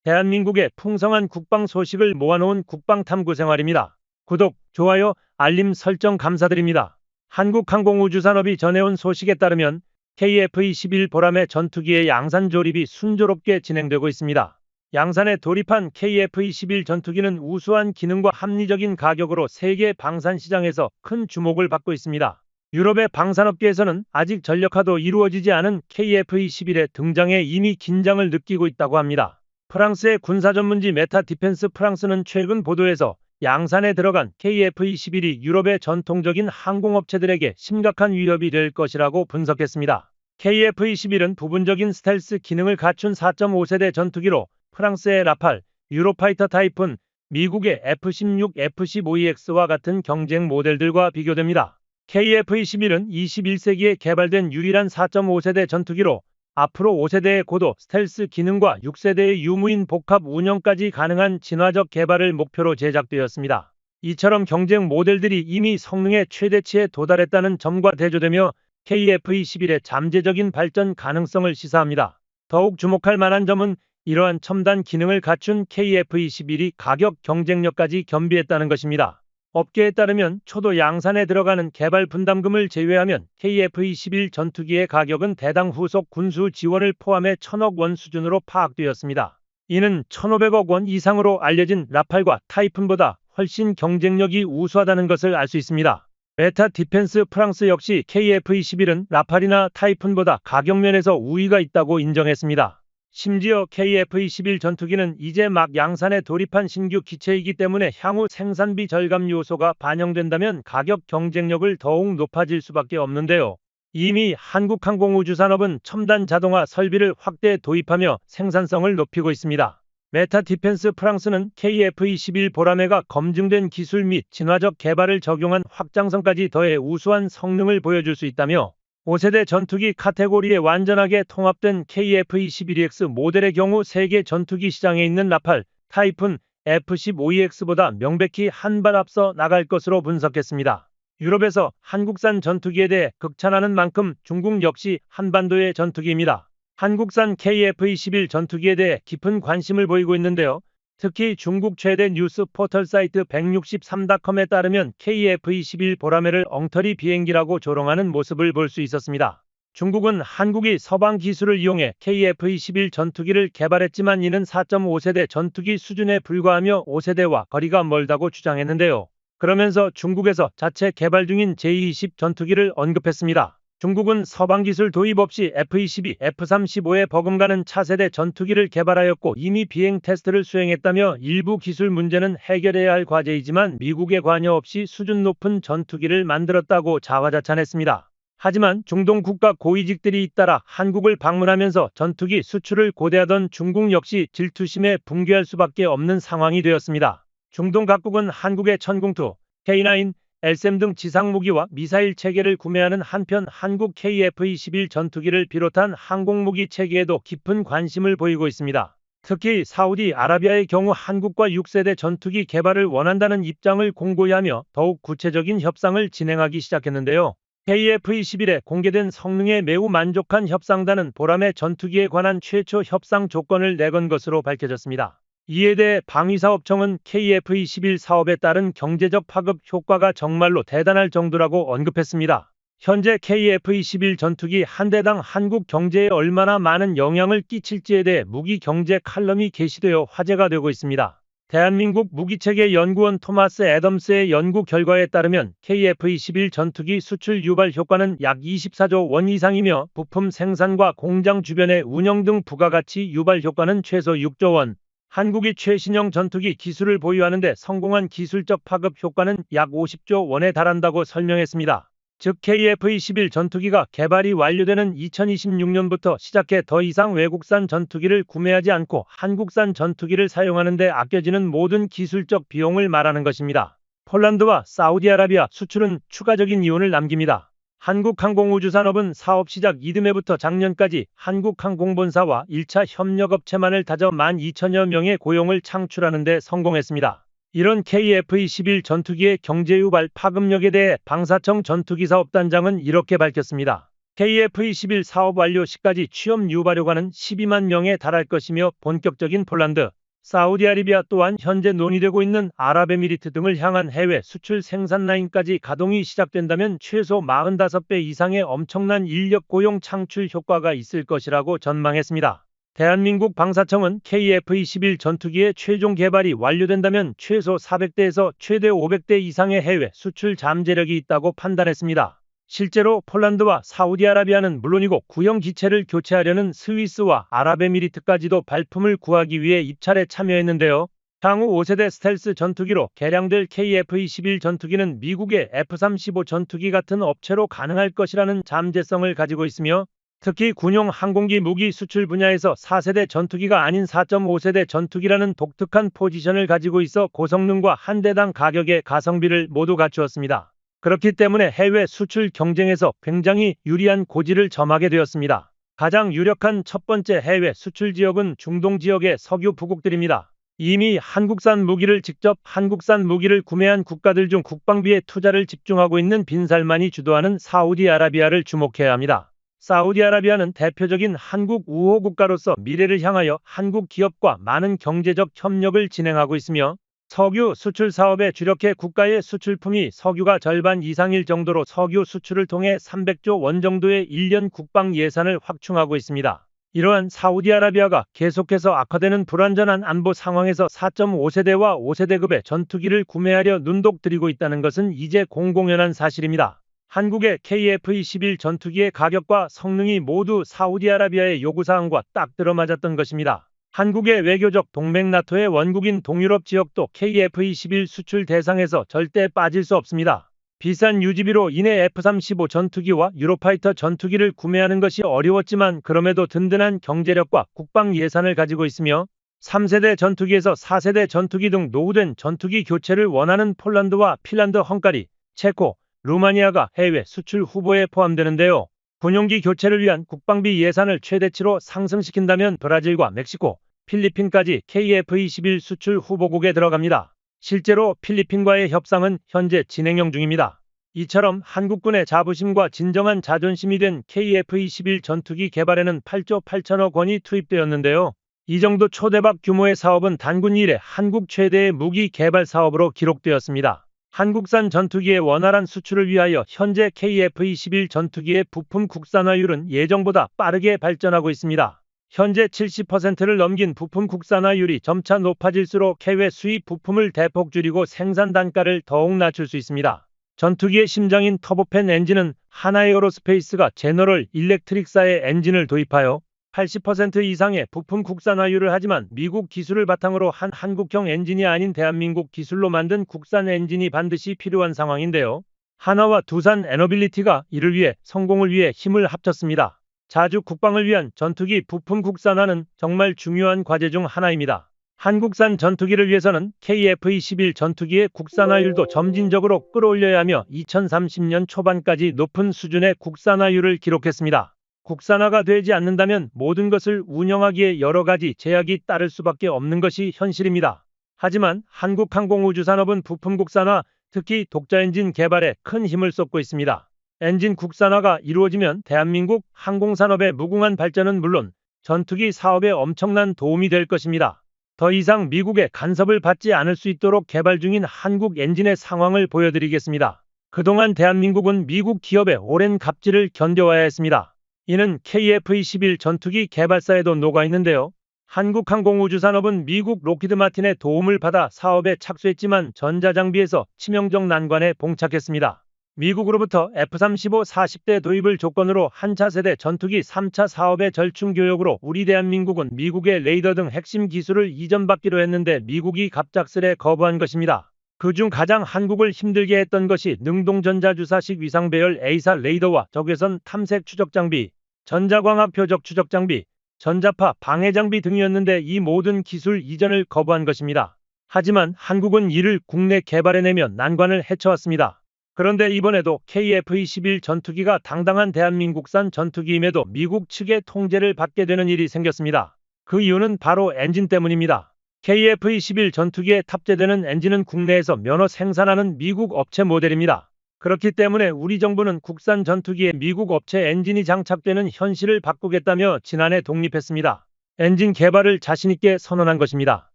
대한민국의 풍성한 국방 소식을 모아놓은 국방탐구생활입니다. 구독, 좋아요, 알림 설정 감사드립니다. 한국항공우주산업이 전해온 소식에 따르면 KF-21 보람의 전투기의 양산 조립이 순조롭게 진행되고 있습니다. 양산에 돌입한 KF-21 전투기는 우수한 기능과 합리적인 가격으로 세계 방산 시장에서 큰 주목을 받고 있습니다. 유럽의 방산업계에서는 아직 전력화도 이루어지지 않은 KF-21의 등장에 이미 긴장을 느끼고 있다고 합니다. 프랑스의 군사 전문지 메타 디펜스 프랑스는 최근 보도에서 양산에 들어간 KF-21이 유럽의 전통적인 항공업체들에게 심각한 위협이 될 것이라고 분석했습니다. KF-21은 부분적인 스텔스 기능을 갖춘 4.5세대 전투기로 프랑스의 라팔, 유로파이터 타이푼, 미국의 F-16, F-15EX와 같은 경쟁 모델들과 비교됩니다. KF-21은 21세기에 개발된 유일한 4.5세대 전투기로 앞으로 5세대의 고도 스텔스 기능과 6세대의 유무인 복합 운영까지 가능한 진화적 개발을 목표로 제작되었습니다. 이처럼 경쟁 모델들이 이미 성능의 최대치에 도달했다는 점과 대조되며 KF-21의 잠재적인 발전 가능성을 시사합니다. 더욱 주목할 만한 점은 이러한 첨단 기능을 갖춘 KF-21이 가격 경쟁력까지 겸비했다는 것입니다. 업계에 따르면 초도 양산에 들어가는 개발 분담금을 제외하면 KF-21 전투기의 가격은 대당 후속 군수 지원을 포함해 1,000억 원 수준으로 파악되었습니다. 이는 1,500억 원 이상으로 알려진 라팔과 타이푼보다 훨씬 경쟁력이 우수하다는 것을 알 수 있습니다. 메타 디펜스 프랑스 역시 KF-21은 라팔이나 타이푼보다 가격 면에서 우위가 있다고 인정했습니다. 심지어 KF-21 전투기는 이제 막 양산에 돌입한 신규 기체이기 때문에 향후 생산비 절감 요소가 반영된다면 가격 경쟁력을 더욱 높아질 수밖에 없는데요. 이미 한국항공우주산업은 첨단 자동화 설비를 확대 도입하며 생산성을 높이고 있습니다. 메타 디펜스 프랑스는 KF-21 보라매가 검증된 기술 및 진화적 개발을 적용한 확장성까지 더해 우수한 성능을 보여줄 수 있다며 5세대 전투기 카테고리에 완전하게 통합된 KF-21EX 모델의 경우 세계 전투기 시장에 있는 라팔, 타이푼, F-15EX보다 명백히 한 발 앞서 나갈 것으로 분석했습니다. 유럽에서 한국산 전투기에 대해 극찬하는 만큼 중국 역시 한반도의 전투기입니다. 한국산 KF-21 전투기에 대해 깊은 관심을 보이고 있는데요. 특히 중국 최대 뉴스 포털 사이트 163.com에 따르면 KF-21 보라매를 엉터리 비행기라고 조롱하는 모습을 볼 수 있었습니다. 중국은 한국이 서방 기술을 이용해 KF-21 전투기를 개발했지만 이는 4.5세대 전투기 수준에 불과하며 5세대와 거리가 멀다고 주장했는데요. 그러면서 중국에서 자체 개발 중인 J-20 전투기를 언급했습니다. 중국은 서방 기술 도입 없이 F-22, F-35에 버금가는 차세대 전투기를 개발하였고 이미 비행 테스트를 수행했다며 일부 기술 문제는 해결해야 할 과제이지만 미국의 관여 없이 수준 높은 전투기를 만들었다고 자화자찬했습니다. 하지만 중동 국가 고위직들이 잇따라 한국을 방문하면서 전투기 수출을 고대하던 중국 역시 질투심에 붕괴할 수밖에 없는 상황이 되었습니다. 중동 각국은 한국의 천궁2, K9, LSAM 등 지상무기와 미사일 체계를 구매하는 한편 한국 KF-21 전투기를 비롯한 항공무기 체계에도 깊은 관심을 보이고 있습니다. 특히 사우디아라비아의 경우 한국과 6세대 전투기 개발을 원한다는 입장을 공고히 하며 더욱 구체적인 협상을 진행하기 시작했는데요. KF-21에 공개된 성능에 매우 만족한 협상단은 보라매 전투기에 관한 최초 협상 조건을 내건 것으로 밝혀졌습니다. 이에 대해 방위사업청은 KF-21 사업에 따른 경제적 파급 효과가 정말로 대단할 정도라고 언급했습니다. 현재 KF-21 전투기 한 대당 한국 경제에 얼마나 많은 영향을 끼칠지에 대해 무기 경제 칼럼이 게시되어 화제가 되고 있습니다. 대한민국 무기체계 연구원 토마스 애덤스의 연구 결과에 따르면 KF-21 전투기 수출 유발 효과는 약 24조 원 이상이며 부품 생산과 공장 주변의 운영 등 부가가치 유발 효과는 최소 6조 원. 한국이 최신형 전투기 기술을 보유하는 데 성공한 기술적 파급 효과는 약 50조 원에 달한다고 설명했습니다. 즉 KF-21 전투기가 개발이 완료되는 2026년부터 시작해 더 이상 외국산 전투기를 구매하지 않고 한국산 전투기를 사용하는 데 아껴지는 모든 기술적 비용을 말하는 것입니다. 폴란드와 사우디아라비아 수출은 추가적인 이윤을 남깁니다. 한국항공우주산업은 사업 시작 이듬해부터 작년까지 한국항공본사와 1차 협력업체만을 다져 12,000여 명의 고용을 창출하는 데 성공했습니다. 이런 KF-21 전투기의 경제유발 파급력에 대해 방사청 전투기사업단장은 이렇게 밝혔습니다. KF-21 사업 완료 시까지 취업 유발효과는 12만 명에 달할 것이며 본격적인 폴란드, 사우디아라비아 또한 현재 논의되고 있는 아랍에미리트 등을 향한 해외 수출 생산 라인까지 가동이 시작된다면 최소 45배 이상의 엄청난 인력 고용 창출 효과가 있을 것이라고 전망했습니다. 대한민국 방사청은 KF-21 전투기의 최종 개발이 완료된다면 최소 400대에서 최대 500대 이상의 해외 수출 잠재력이 있다고 판단했습니다. 실제로 폴란드와 사우디아라비아는 물론이고 구형 기체를 교체하려는 스위스와 아랍에미리트까지도 발품을 구하기 위해 입찰에 참여했는데요. 향후 5세대 스텔스 전투기로 개량될 KF-21 전투기는 미국의 F-35 전투기 같은 업체로 가능할 것이라는 잠재성을 가지고 있으며 특히 군용 항공기 무기 수출 분야에서 4세대 전투기가 아닌 4.5세대 전투기라는 독특한 포지션을 가지고 있어 고성능과 한 대당 가격의 가성비를 모두 갖추었습니다. 그렇기 때문에 해외 수출 경쟁에서 굉장히 유리한 고지를 점하게 되었습니다. 가장 유력한 첫 번째 해외 수출 지역은 중동 지역의 석유 부국들입니다. 이미 한국산 무기를 직접 한국산 무기를 구매한 국가들 중 국방비에 투자를 집중하고 있는 빈살만이 주도하는 사우디아라비아를 주목해야 합니다. 사우디아라비아는 대표적인 한국 우호 국가로서 미래를 향하여 한국 기업과 많은 경제적 협력을 진행하고 있으며 석유 수출 사업에 주력해 국가의 수출품이 석유가 절반 이상일 정도로 석유 수출을 통해 300조 원 정도의 1년 국방 예산을 확충하고 있습니다. 이러한 사우디아라비아가 계속해서 악화되는 불안전한 안보 상황에서 4.5세대와 5세대급의 전투기를 구매하려 눈독 들이고 있다는 것은 이제 공공연한 사실입니다. 한국의 KF-21 전투기의 가격과 성능이 모두 사우디아라비아의 요구사항과 딱 들어맞았던 것입니다. 한국의 외교적 동맹 나토의 원국인 동유럽 지역도 KF-21 수출 대상에서 절대 빠질 수 없습니다. 비싼 유지비로 인해 F-35 전투기와 유로파이터 전투기를 구매하는 것이 어려웠지만 그럼에도 든든한 경제력과 국방 예산을 가지고 있으며 3세대 전투기에서 4세대 전투기 등 노후된 전투기 교체를 원하는 폴란드와 핀란드, 헝가리, 체코, 루마니아가 해외 수출 후보에 포함되는데요. 군용기 교체를 위한 국방비 예산을 최대치로 상승시킨다면 브라질과 멕시코, 필리핀까지 KF-21 수출 후보국에 들어갑니다. 실제로 필리핀과의 협상은 현재 진행형 중입니다. 이처럼 한국군의 자부심과 진정한 자존심이 된 KF-21 전투기 개발에는 8조 8천억 원이 투입되었는데요. 이 정도 초대박 규모의 사업은 단군 이래 한국 최대의 무기 개발 사업으로 기록되었습니다. 한국산 전투기의 원활한 수출을 위하여 현재 KF-21 전투기의 부품 국산화율은 예정보다 빠르게 발전하고 있습니다. 현재 70%를 넘긴 부품 국산화율이 점차 높아질수록 해외 수입 부품을 대폭 줄이고 생산 단가를 더욱 낮출 수 있습니다. 전투기의 심장인 터보팬 엔진은 하나에어로스페이스가 제너럴 일렉트릭사의 엔진을 도입하여 80% 이상의 부품 국산화율을 하지만 미국 기술을 바탕으로 한 한국형 엔진이 아닌 대한민국 기술로 만든 국산 엔진이 반드시 필요한 상황인데요. 하나와 두산 에너빌리티가 이를 위해 성공을 위해 힘을 합쳤습니다. 자주 국방을 위한 전투기 부품 국산화는 정말 중요한 과제 중 하나입니다. 한국산 전투기를 위해서는 KF-21 전투기의 국산화율도 점진적으로 끌어올려야 하며 2030년 초반까지 높은 수준의 국산화율을 기록했습니다. 국산화가 되지 않는다면 모든 것을 운영하기에 여러 가지 제약이 따를 수밖에 없는 것이 현실입니다. 하지만 한국항공우주산업은 부품 국산화, 특히 독자 엔진 개발에 큰 힘을 쏟고 있습니다. 엔진 국산화가 이루어지면 대한민국 항공산업의 무궁한 발전은 물론 전투기 사업에 엄청난 도움이 될 것입니다. 더 이상 미국의 간섭을 받지 않을 수 있도록 개발 중인 한국 엔진의 상황을 보여드리겠습니다. 그동안 대한민국은 미국 기업의 오랜 갑질을 견뎌와야 했습니다. 이는 KF-21 전투기 개발사에도 녹아있는데요. 한국항공우주산업은 미국 록히드 마틴의 도움을 받아 사업에 착수했지만 전자장비에서 치명적 난관에 봉착했습니다. 미국으로부터 F-35 40대 도입을 조건으로 한 차세대 전투기 3차 사업의 절충 교역으로 우리 대한민국은 미국의 레이더 등 핵심 기술을 이전받기로 했는데 미국이 갑작스레 거부한 것입니다. 그중 가장 한국을 힘들게 했던 것이 능동전자주사식 위상배열 A사 레이더와 적외선 탐색 추적장비, 전자광학 표적 추적장비, 전자파 방해장비 등이었는데 이 모든 기술 이전을 거부한 것입니다. 하지만 한국은 이를 국내 개발해내며 난관을 헤쳐왔습니다. 그런데 이번에도 KF-21 전투기가 당당한 대한민국산 전투기임에도 미국 측의 통제를 받게 되는 일이 생겼습니다. 그 이유는 바로 엔진 때문입니다. KF-21 전투기에 탑재되는 엔진은 국내에서 면허 생산하는 미국 업체 모델입니다. 그렇기 때문에 우리 정부는 국산 전투기에 미국 업체 엔진이 장착되는 현실을 바꾸겠다며 지난해 독립했습니다. 엔진 개발을 자신있게 선언한 것입니다.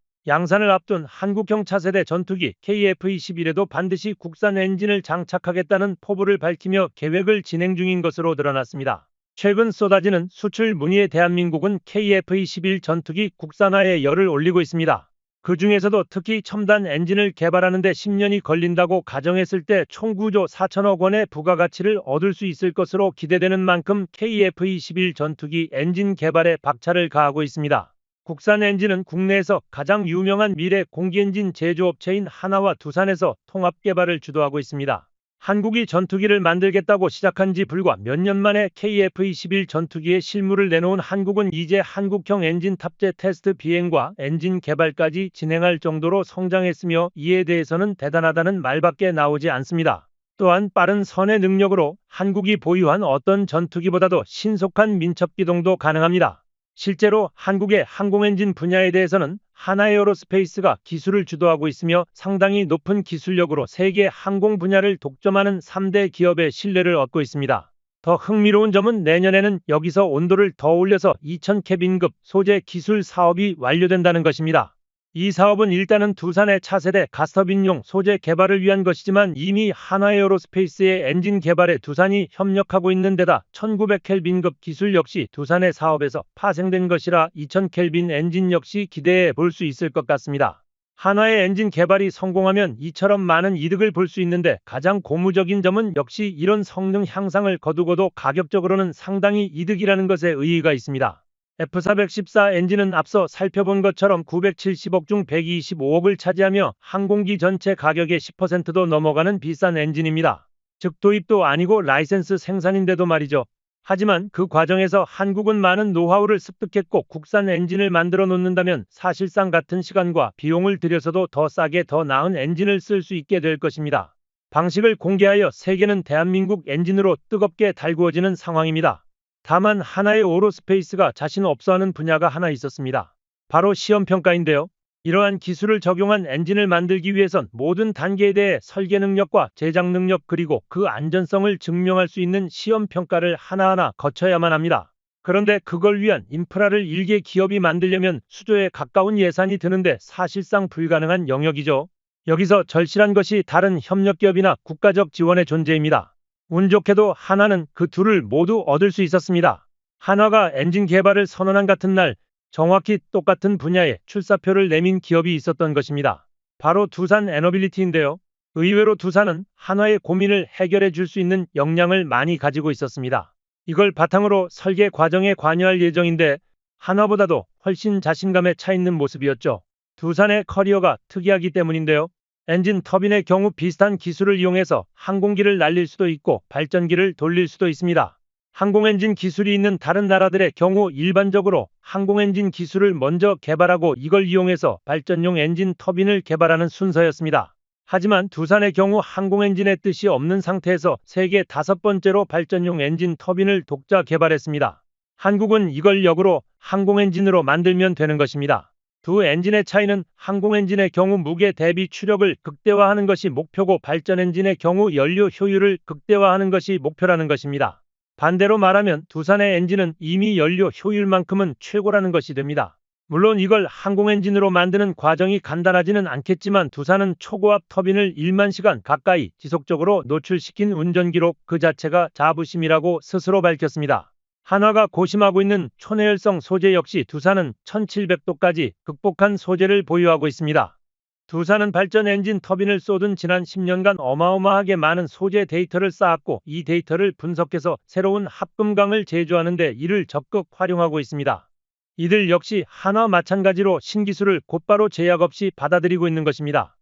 양산을 앞둔 한국형 차세대 전투기 KF-21에도 반드시 국산 엔진을 장착하겠다는 포부를 밝히며 계획을 진행 중인 것으로 드러났습니다. 최근 쏟아지는 수출 문의에 대한민국은 KF-21 전투기 국산화에 열을 올리고 있습니다. 그 중에서도 특히 첨단 엔진을 개발하는 데 10년이 걸린다고 가정했을 때 총 9조 4천억 원의 부가가치를 얻을 수 있을 것으로 기대되는 만큼 KF-21 전투기 엔진 개발에 박차를 가하고 있습니다. 국산 엔진은 국내에서 가장 유명한 미래 공기엔진 제조업체인 하나와 두산에서 통합 개발을 주도하고 있습니다. 한국이 전투기를 만들겠다고 시작한 지 불과 몇 년 만에 KF-21 전투기의 실물을 내놓은 한국은 이제 한국형 엔진 탑재 테스트 비행과 엔진 개발까지 진행할 정도로 성장했으며 이에 대해서는 대단하다는 말밖에 나오지 않습니다. 또한 빠른 선의 능력으로 한국이 보유한 어떤 전투기보다도 신속한 민첩기동도 가능합니다. 실제로 한국의 항공엔진 분야에 대해서는 하나에어로스페이스가 기술을 주도하고 있으며 상당히 높은 기술력으로 세계 항공 분야를 독점하는 3대 기업의 신뢰를 얻고 있습니다. 더 흥미로운 점은 내년에는 여기서 온도를 더 올려서 2000케빈급 소재 기술 사업이 완료된다는 것입니다. 이 사업은 일단은 두산의 차세대 가스터빈용 소재 개발을 위한 것이지만 이미 하나에어로스페이스의 엔진 개발에 두산이 협력하고 있는 데다 1900켈빈급 기술 역시 두산의 사업에서 파생된 것이라 2000켈빈 엔진 역시 기대해 볼 수 있을 것 같습니다. 하나의 엔진 개발이 성공하면 이처럼 많은 이득을 볼 수 있는데 가장 고무적인 점은 역시 이런 성능 향상을 거두고도 가격적으로는 상당히 이득이라는 것에 의의가 있습니다. F414 엔진은 앞서 살펴본 것처럼 970억 중 125억을 차지하며 항공기 전체 가격의 10%도 넘어가는 비싼 엔진입니다. 즉 도입도 아니고 라이센스 생산인데도 말이죠. 하지만 그 과정에서 한국은 많은 노하우를 습득했고 국산 엔진을 만들어 놓는다면 사실상 같은 시간과 비용을 들여서도 더 싸게 더 나은 엔진을 쓸 수 있게 될 것입니다. 방식을 공개하여 세계는 대한민국 엔진으로 뜨겁게 달구어지는 상황입니다. 다만 하나의 오로스페이스가 자신 없어하는 분야가 하나 있었습니다. 바로 시험평가인데요. 이러한 기술을 적용한 엔진을 만들기 위해선 모든 단계에 대해 설계 능력과 제작 능력 그리고 그 안전성을 증명할 수 있는 시험평가를 하나하나 거쳐야만 합니다. 그런데 그걸 위한 인프라를 일개 기업이 만들려면 수조에 가까운 예산이 드는데 사실상 불가능한 영역이죠. 여기서 절실한 것이 다른 협력기업이나 국가적 지원의 존재입니다. 운 좋게도 하나는 그 둘을 모두 얻을 수 있었습니다. 한화가 엔진 개발을 선언한 같은 날 정확히 똑같은 분야에 출사표를 내민 기업이 있었던 것입니다. 바로 두산 에너빌리티인데요. 의외로 두산은 한화의 고민을 해결해 줄 수 있는 역량을 많이 가지고 있었습니다. 이걸 바탕으로 설계 과정에 관여할 예정인데 한화보다도 훨씬 자신감에 차 있는 모습이었죠. 두산의 커리어가 특이하기 때문인데요. 엔진 터빈의 경우 비슷한 기술을 이용해서 항공기를 날릴 수도 있고 발전기를 돌릴 수도 있습니다. 항공엔진 기술이 있는 다른 나라들의 경우 일반적으로 항공엔진 기술을 먼저 개발하고 이걸 이용해서 발전용 엔진 터빈을 개발하는 순서였습니다. 하지만 두산의 경우 항공엔진의 뜻이 없는 상태에서 세계 5번째로 발전용 엔진 터빈을 독자 개발했습니다. 한국은 이걸 역으로 항공엔진으로 만들면 되는 것입니다. 두 엔진의 차이는 항공엔진의 경우 무게 대비 추력을 극대화하는 것이 목표고 발전엔진의 경우 연료 효율을 극대화하는 것이 목표라는 것입니다. 반대로 말하면 두산의 엔진은 이미 연료 효율만큼은 최고라는 것이 됩니다. 물론 이걸 항공엔진으로 만드는 과정이 간단하지는 않겠지만 두산은 초고압 터빈을 1만 시간 가까이 지속적으로 노출시킨 운전 기록 그 자체가 자부심이라고 스스로 밝혔습니다. 한화가 고심하고 있는 초내열성 소재 역시 두산은 1700도까지 극복한 소재를 보유하고 있습니다. 두산은 발전 엔진 터빈을 쏟은 지난 10년간 어마어마하게 많은 소재 데이터를 쌓았고 이 데이터를 분석해서 새로운 합금강을 제조하는 데 이를 적극 활용하고 있습니다. 이들 역시 한화 마찬가지로 신기술을 곧바로 제약 없이 받아들이고 있는 것입니다.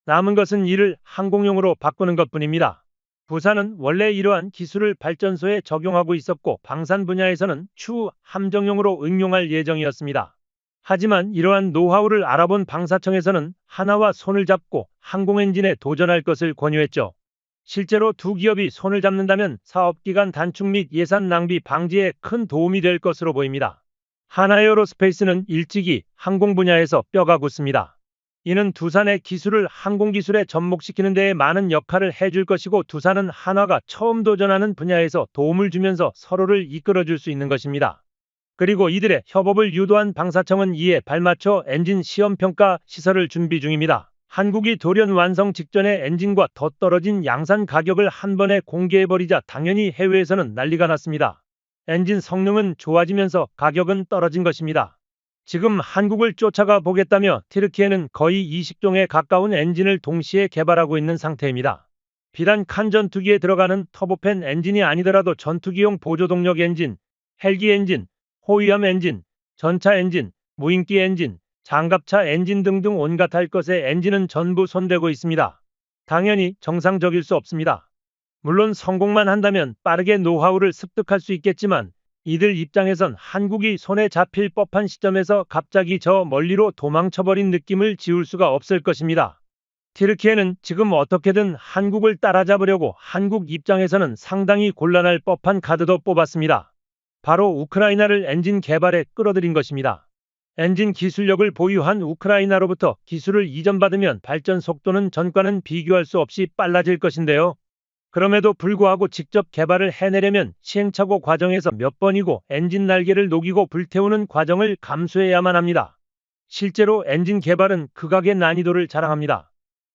남은 것은 이를 항공용으로 바꾸는 것뿐입니다. 두산은 원래 이러한 기술을 발전소에 적용하고 있었고 방산 분야에서는 추후 함정용으로 응용할 예정이었습니다. 하지만 이러한 노하우를 알아본 방사청에서는 한화와 손을 잡고 항공엔진에 도전할 것을 권유했죠. 실제로 두 기업이 손을 잡는다면 사업기간 단축 및 예산 낭비 방지에 큰 도움이 될 것으로 보입니다. 하나에어로스페이스는 일찍이 항공 분야에서 뼈가 굳습니다. 이는 두산의 기술을 항공기술에 접목시키는 데에 많은 역할을 해줄 것이고 두산은 한화가 처음 도전하는 분야에서 도움을 주면서 서로를 이끌어줄 수 있는 것입니다. 그리고 이들의 협업을 유도한 방사청은 이에 발맞춰 엔진 시험평가 시설을 준비 중입니다. 한국이 돌연 완성 직전에 엔진과 더 떨어진 양산 가격을 한 번에 공개해버리자 당연히 해외에서는 난리가 났습니다. 엔진 성능은 좋아지면서 가격은 떨어진 것입니다. 지금 한국을 쫓아가 보겠다며 튀르키예는 거의 20종에 가까운 엔진을 동시에 개발하고 있는 상태입니다. 비단 칸 전투기에 들어가는 터보팬 엔진이 아니더라도 전투기용 보조동력 엔진, 헬기 엔진, 호위함 엔진, 전차 엔진, 무인기 엔진, 장갑차 엔진 등등 온갖 할 것의 엔진은 전부 손대고 있습니다. 당연히 정상적일 수 없습니다. 물론 성공만 한다면 빠르게 노하우를 습득할 수 있겠지만 이들 입장에선 한국이 손에 잡힐 법한 시점에서 갑자기 저 멀리로 도망쳐버린 느낌을 지울 수가 없을 것입니다. 튀르키예는 지금 어떻게든 한국을 따라잡으려고 한국 입장에서는 상당히 곤란할 법한 카드도 뽑았습니다. 바로 우크라이나를 엔진 개발에 끌어들인 것입니다. 엔진 기술력을 보유한 우크라이나로부터 기술을 이전받으면 발전 속도는 전과는 비교할 수 없이 빨라질 것인데요. 그럼에도 불구하고 직접 개발을 해내려면 시행착오 과정에서 몇 번이고 엔진 날개를 녹이고 불태우는 과정을 감수해야만 합니다. 실제로 엔진 개발은 극악의 난이도를 자랑합니다.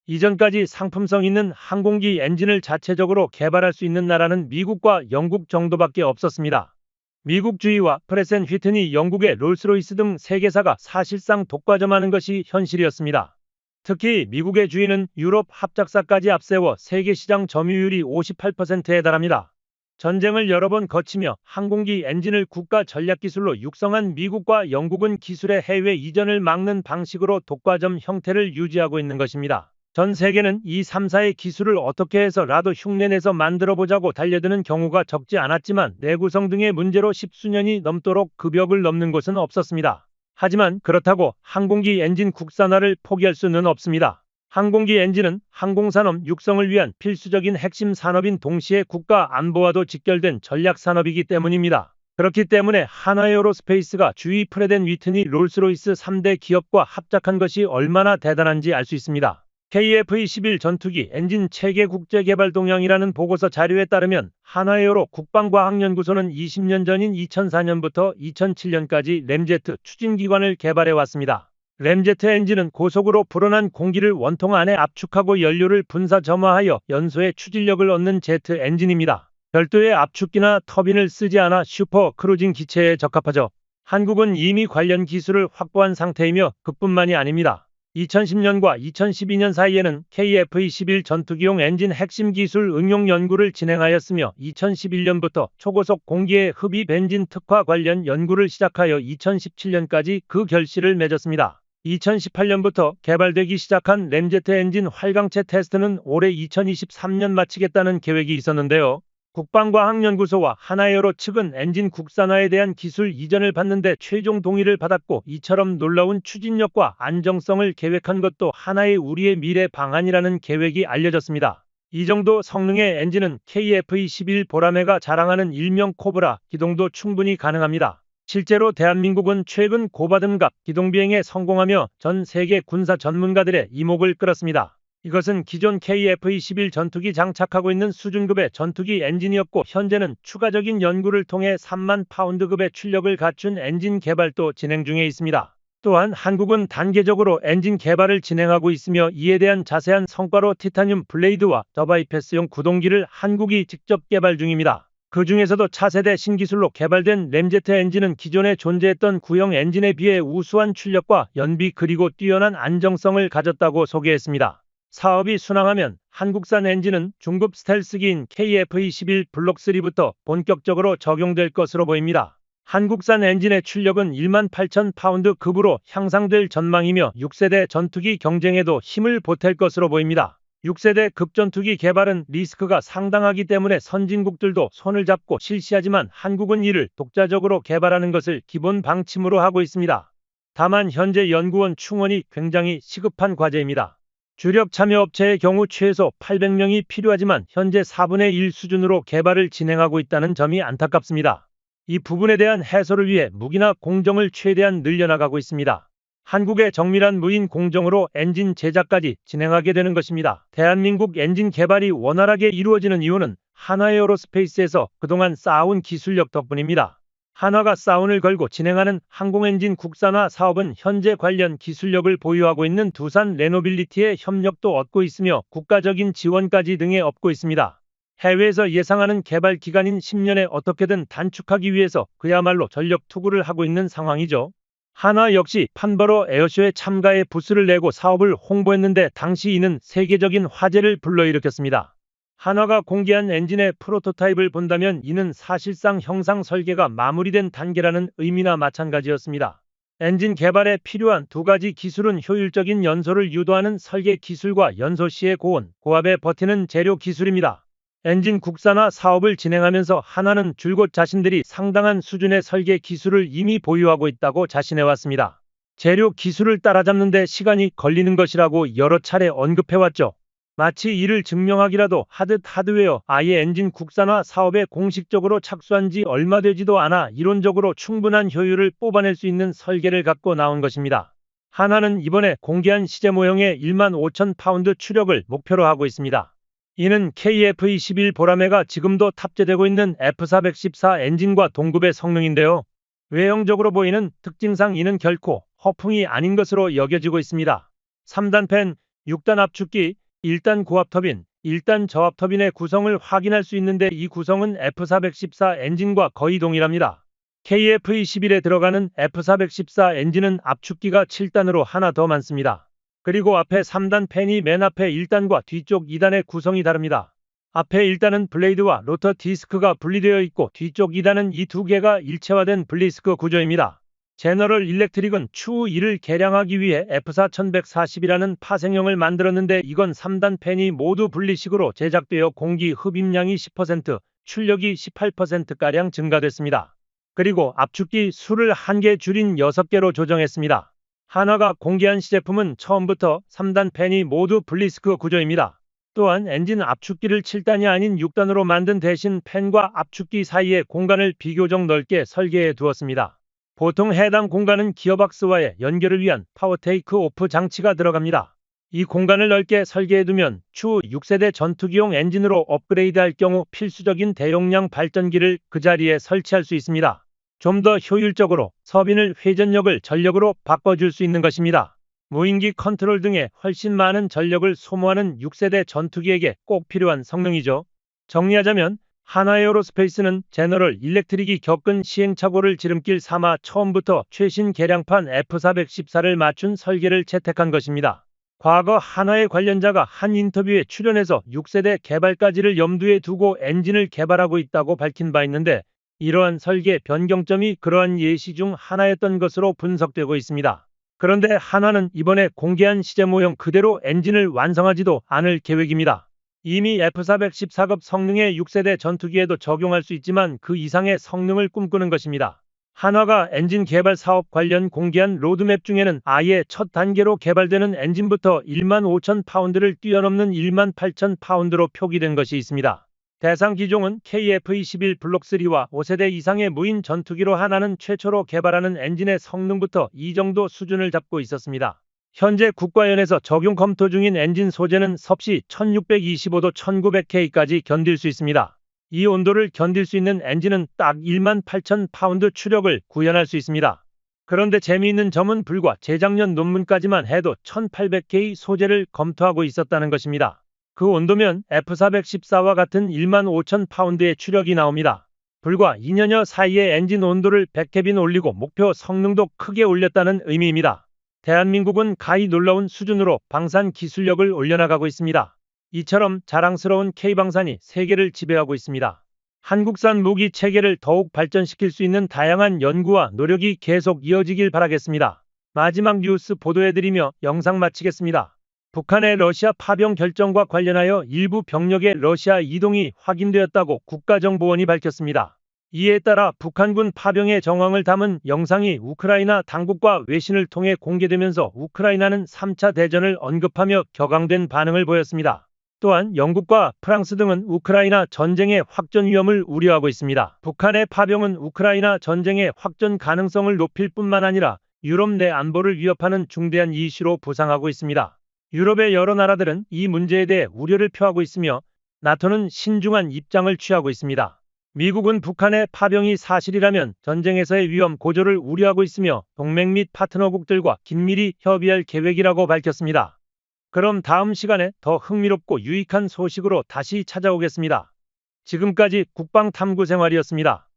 이전까지 상품성 있는 항공기 엔진을 자체적으로 개발할 수 있는 나라는 미국과 영국 정도밖에 없었습니다. 미국 주위와 프렛 앤 휘트니 영국의 롤스로이스 등 세계사가 사실상 독과점하는 것이 현실이었습니다. 특히 미국의 주위는 유럽 합작사까지 앞세워 세계 시장 점유율이 58%에 달합니다. 전쟁을 여러 번 거치며 항공기 엔진을 국가 전략기술로 육성한 미국과 영국은 기술의 해외 이전을 막는 방식으로 독과점 형태를 유지하고 있는 것입니다. 전 세계는 이 3사의 기술을 어떻게 해서라도 흉내내서 만들어보자고 달려드는 경우가 적지 않았지만 내구성 등의 문제로 십수년이 넘도록 그 벽을 넘는 곳은 없었습니다. 하지만 그렇다고 항공기 엔진 국산화를 포기할 수는 없습니다. 항공기 엔진은 항공산업 육성을 위한 필수적인 핵심 산업인 동시에 국가 안보와도 직결된 전략 산업이기 때문입니다. 그렇기 때문에 한화에어로스페이스가 주위 프렛 앤 위트니 롤스로이스 3대 기업과 합작한 것이 얼마나 대단한지 알 수 있습니다. KF-21 전투기 엔진 체계 국제개발 동향이라는 보고서 자료에 따르면 한화에어로 국방과학연구소는 20년 전인 2004년부터 2007년까지 램제트 추진기관을 개발해 왔습니다. 램제트 엔진은 고속으로 불어난 공기를 원통 안에 압축하고 연료를 분사 점화하여 연소의 추진력을 얻는 제트 엔진입니다. 별도의 압축기나 터빈을 쓰지 않아 슈퍼 크루징 기체에 적합하죠. 한국은 이미 관련 기술을 확보한 상태이며 그뿐만이 아닙니다. 2010년과 2012년 사이에는 KF-21 전투기용 엔진 핵심 기술 응용 연구를 진행하였으며 2011년부터 초고속 공기의 흡입 엔진 특화 관련 연구를 시작하여 2017년까지 그 결실을 맺었습니다. 2018년부터 개발되기 시작한 램제트 엔진 활강체 테스트는 올해 2023년 마치겠다는 계획이 있었는데요. 국방과학연구소와 한화에어로 측은 엔진 국산화에 대한 기술 이전을 받는데 최종 동의를 받았고 이처럼 놀라운 추진력과 안정성을 계획한 것도 하나의 우리의 미래 방안이라는 계획이 알려졌습니다. 이 정도 성능의 엔진은 KF-21 보라매가 자랑하는 일명 코브라 기동도 충분히 가능합니다. 실제로 대한민국은 최근 고받음갑 기동비행에 성공하며 전 세계 군사 전문가들의 이목을 끌었습니다. 이것은 기존 KF-21 전투기 장착하고 있는 수준급의 전투기 엔진이었고 현재는 추가적인 연구를 통해 3만 파운드급의 출력을 갖춘 엔진 개발도 진행 중에 있습니다. 또한 한국은 단계적으로 엔진 개발을 진행하고 있으며 이에 대한 자세한 성과로 티타늄 블레이드와 더바이패스용 구동기를 한국이 직접 개발 중입니다. 그 중에서도 차세대 신기술로 개발된 램제트 엔진은 기존에 존재했던 구형 엔진에 비해 우수한 출력과 연비 그리고 뛰어난 안정성을 가졌다고 소개했습니다. 사업이 순항하면 한국산 엔진은 중급 스텔스기인 KF-21 블록3부터 본격적으로 적용될 것으로 보입니다. 한국산 엔진의 출력은 18,000파운드 급으로 향상될 전망이며 6세대 전투기 경쟁에도 힘을 보탤 것으로 보입니다. 6세대 급전투기 개발은 리스크가 상당하기 때문에 선진국들도 손을 잡고 실시하지만 한국은 이를 독자적으로 개발하는 것을 기본 방침으로 하고 있습니다. 다만 현재 연구원 충원이 굉장히 시급한 과제입니다. 주력 참여업체의 경우 최소 800명이 필요하지만 현재 4분의 1 수준으로 개발을 진행하고 있다는 점이 안타깝습니다. 이 부분에 대한 해소를 위해 무기나 공정을 최대한 늘려나가고 있습니다. 한국의 정밀한 무인 공정으로 엔진 제작까지 진행하게 되는 것입니다. 대한민국 엔진 개발이 원활하게 이루어지는 이유는 한화에어로스페이스에서 그동안 쌓아온 기술력 덕분입니다. 한화가 사운을 걸고 진행하는 항공엔진 국산화 사업은 현재 관련 기술력을 보유하고 있는 두산 레노빌리티의 협력도 얻고 있으며 국가적인 지원까지 등에 얻고 있습니다. 해외에서 예상하는 개발 기간인 10년에 어떻게든 단축하기 위해서 그야말로 전력 투구를 하고 있는 상황이죠. 한화 역시 판버러 에어쇼에 참가해 부스를 내고 사업을 홍보했는데 당시 이는 세계적인 화제를 불러일으켰습니다. 한화가 공개한 엔진의 프로토타입을 본다면 이는 사실상 형상 설계가 마무리된 단계라는 의미나 마찬가지였습니다. 엔진 개발에 필요한 두 가지 기술은 효율적인 연소를 유도하는 설계 기술과 연소 시의 고온, 고압에 버티는 재료 기술입니다. 엔진 국산화 사업을 진행하면서 한화는 줄곧 자신들이 상당한 수준의 설계 기술을 이미 보유하고 있다고 자신해왔습니다. 재료 기술을 따라잡는 데 시간이 걸리는 것이라고 여러 차례 언급해왔죠. 마치 이를 증명하기라도 하듯 하드웨어 아예 엔진 국산화 사업에 공식적으로 착수한 지 얼마 되지도 않아 이론적으로 충분한 효율을 뽑아낼 수 있는 설계를 갖고 나온 것입니다. 한화는 이번에 공개한 시제 모형의 15,000파운드 추력을 목표로 하고 있습니다. 이는 KF-21 보라매가 지금도 탑재되고 있는 F414 엔진과 동급의 성능인데요. 외형적으로 보이는 특징상 이는 결코 허풍이 아닌 것으로 여겨지고 있습니다. 3단 팬, 6단 압축기, 1단 고압 터빈, 1단 저압 터빈의 구성을 확인할 수 있는데 이 구성은 F414 엔진과 거의 동일합니다. KF-21에 들어가는 F414 엔진은 압축기가 7단으로 하나 더 많습니다. 그리고 앞에 3단 팬이 맨 앞에 1단과 뒤쪽 2단의 구성이 다릅니다. 앞에 1단은 블레이드와 로터 디스크가 분리되어 있고 뒤쪽 2단은 이 두 개가 일체화된 블리스크 구조입니다. 제너럴 일렉트릭은 추후 이를 개량하기 위해 F4140이라는 파생형을 만들었는데 이건 3단 팬이 모두 분리식으로 제작되어 공기 흡입량이 10%, 출력이 18%가량 증가됐습니다. 그리고 압축기 수를 1개 줄인 6개로 조정했습니다. 한화가 공개한 시제품은 처음부터 3단 팬이 모두 블리스크 구조입니다. 또한 엔진 압축기를 7단이 아닌 6단으로 만든 대신 팬과 압축기 사이의 공간을 비교적 넓게 설계해 두었습니다. 보통 해당 공간은 기어박스와의 연결을 위한 파워 테이크 오프 장치가 들어갑니다. 이 공간을 넓게 설계해두면 추후 6세대 전투기용 엔진으로 업그레이드할 경우 필수적인 대용량 발전기를 그 자리에 설치할 수 있습니다. 좀 더 효율적으로 서빈을 회전력을 전력으로 바꿔줄 수 있는 것입니다. 무인기 컨트롤 등에 훨씬 많은 전력을 소모하는 6세대 전투기에게 꼭 필요한 성능이죠. 정리하자면 한화에어로스페이스는 제너럴 일렉트릭이 겪은 시행착오를 지름길 삼아 처음부터 최신 개량판 F414를 맞춘 설계를 채택한 것입니다. 과거 한화의 관련자가 한 인터뷰에 출연해서 6세대 개발까지를 염두에 두고 엔진을 개발하고 있다고 밝힌 바 있는데 이러한 설계 변경점이 그러한 예시 중 하나였던 것으로 분석되고 있습니다. 그런데 한화는 이번에 공개한 시제 모형 그대로 엔진을 완성하지도 않을 계획입니다. 이미 F414급 성능의 6세대 전투기에도 적용할 수 있지만 그 이상의 성능을 꿈꾸는 것입니다. 한화가 엔진 개발 사업 관련 공개한 로드맵 중에는 아예 첫 단계로 개발되는 엔진부터 15,000파운드를 뛰어넘는 18,000파운드로 표기된 것이 있습니다. 대상 기종은 KF-21 블록3와 5세대 이상의 무인 전투기로 한화는 최초로 개발하는 엔진의 성능부터 이 정도 수준을 잡고 있었습니다. 현재 국가연에서 적용 검토 중인 엔진 소재는 섭씨 1625도 1900K까지 견딜 수 있습니다. 이 온도를 견딜 수 있는 엔진은 딱 18,000파운드 추력을 구현할 수 있습니다. 그런데 재미있는 점은 불과 재작년 논문까지만 해도 1800K 소재를 검토하고 있었다는 것입니다. 그 온도면 F414와 같은 15,000파운드의 추력이 나옵니다. 불과 2년여 사이에 엔진 온도를 100켈빈 올리고 목표 성능도 크게 올렸다는 의미입니다. 대한민국은 가히 놀라운 수준으로 방산 기술력을 올려나가고 있습니다. 이처럼 자랑스러운 K방산이 세계를 지배하고 있습니다. 한국산 무기 체계를 더욱 발전시킬 수 있는 다양한 연구와 노력이 계속 이어지길 바라겠습니다. 마지막 뉴스 보도해드리며 영상 마치겠습니다. 북한의 러시아 파병 결정과 관련하여 일부 병력의 러시아 이동이 확인되었다고 국가정보원이 밝혔습니다. 이에 따라 북한군 파병의 정황을 담은 영상이 우크라이나 당국과 외신을 통해 공개되면서 우크라이나는 3차 대전을 언급하며 격앙된 반응을 보였습니다. 또한 영국과 프랑스 등은 우크라이나 전쟁의 확전 위험을 우려하고 있습니다. 북한의 파병은 우크라이나 전쟁의 확전 가능성을 높일 뿐만 아니라 유럽 내 안보를 위협하는 중대한 이슈로 부상하고 있습니다. 유럽의 여러 나라들은 이 문제에 대해 우려를 표하고 있으며 나토는 신중한 입장을 취하고 있습니다. 미국은 북한의 파병이 사실이라면 전쟁에서의 위험 고조를 우려하고 있으며 동맹 및 파트너국들과 긴밀히 협의할 계획이라고 밝혔습니다. 그럼 다음 시간에 더 흥미롭고 유익한 소식으로 다시 찾아오겠습니다. 지금까지 국방탐구생활이었습니다.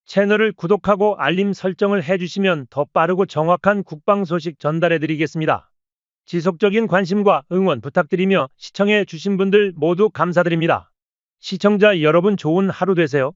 채널을 구독하고 알림 설정을 해주시면 더 빠르고 정확한 국방 소식 전달해드리겠습니다. 지속적인 관심과 응원 부탁드리며 시청해 주신 분들 모두 감사드립니다. 시청자 여러분 좋은 하루 되세요.